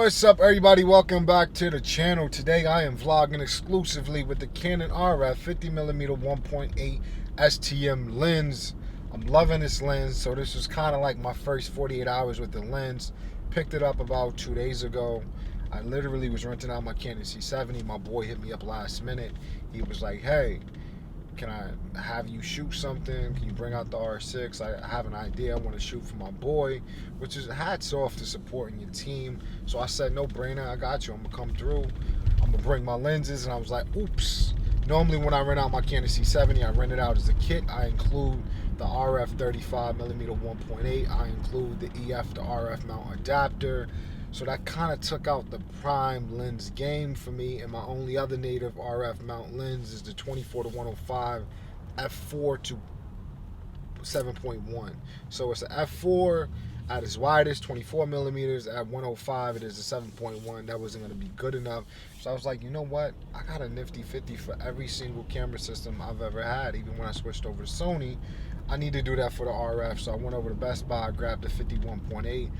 What's up, everybody? Welcome back to the channel. Today I am vlogging exclusively with the Canon RF 50mm 1.8 STM lens. I'm loving this lens. So this was kind of like my first 48 hours with the lens. Picked it up about 2 days ago. I literally was renting out my Canon C70. My boy hit me up last minute. He was like, hey, can I have you shoot something? Can you bring out the R6? I have an idea. I want to shoot for my boy, which is hats off to supporting your team. So I said, no brainer, I got you. I'm gonna come through. I'm gonna bring my lenses. And I was like, oops. Normally when I rent out my Canon C70, I rent it out as a kit. I include the RF 35mm 1.8. I include the EF to RF mount adapter. So that kind of took out the prime lens game for me, and my only other native RF mount lens is the 24 to 105 f4 to 7.1. So it's an f4 at its widest, 24 millimeters. At 105 it is a 7.1. That wasn't going to be good enough, so I was like, you know what, I got a nifty 50 for every single camera system I've ever had. Even when I switched over to Sony, I need to do that for the RF. So I went over to Best Buy, grabbed the 51.8.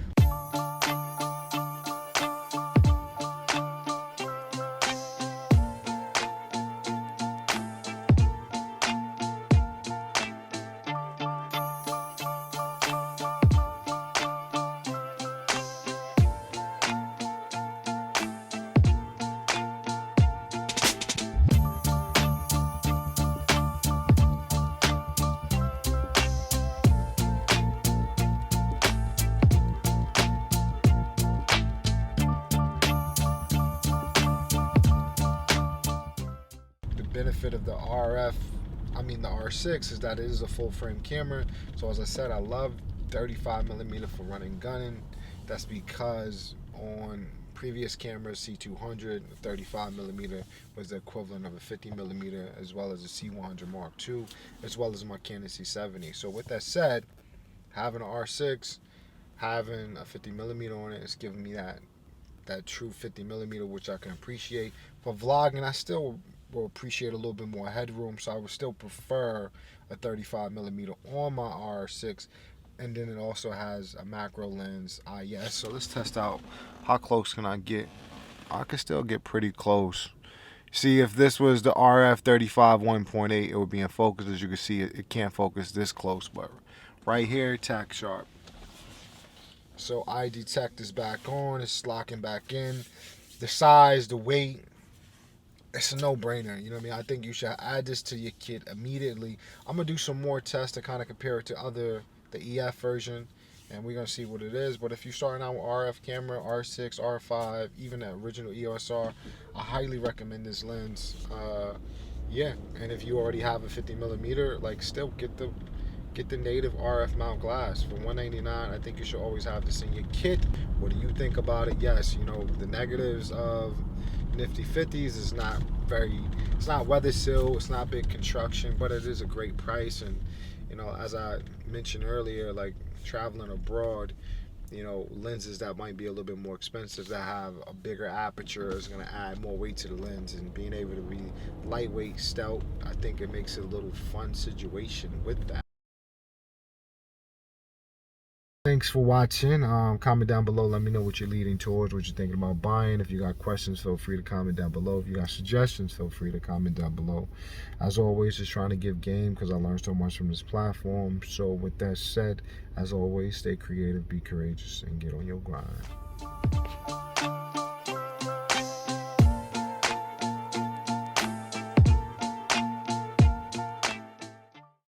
Benefit of the the R6 is that it is a full frame camera. So as I said, I love 35mm for running gunning. That's because on previous cameras, C200, 35mm was the equivalent of a 50mm, as well as a C100 Mark II, as well as my Canon C70. So with that said, having an R6, having a 50mm on it, it's giving me that true 50mm, which I can appreciate. For vlogging, I still will appreciate a little bit more headroom, so I would still prefer a 35mm on my R6. And then it also has a macro lens IS. So let's test out how close can I get. I can still get pretty close. See, if this was the RF 35 1.8, it would be in focus. As you can see, it can't focus this close, but right here, tack sharp. So eye detect is back on, it's locking back in. The size, the weight, it's a no-brainer. You know what I mean? I think you should add this to your kit immediately. I'm gonna do some more tests to kind of compare it to the EF version, and we're gonna see what it is. But if you're starting out with RF camera, R6, R5, even the original EOS R, I highly recommend this lens. Yeah, and if you already have a 50mm, like, still get the native RF mount glass for $199. I think you should always have this in your kit. What do you think about it? Yes, you know, the negatives of nifty 50s is it's not weather seal, it's not big construction, but it is a great price. And you know, as I mentioned earlier, like traveling abroad, you know, lenses that might be a little bit more expensive that have a bigger aperture is going to add more weight to the lens, and being able to be lightweight, stout, I think it makes it a little fun situation with that. Thanks for watching. Comment down below. Let me know what you're leading towards, what you're thinking about buying. If you got questions, feel free to comment down below. If you got suggestions, feel free to comment down below. As always, just trying to give game because I learned so much from this platform. So with that said, as always, stay creative, be courageous, and get on your grind.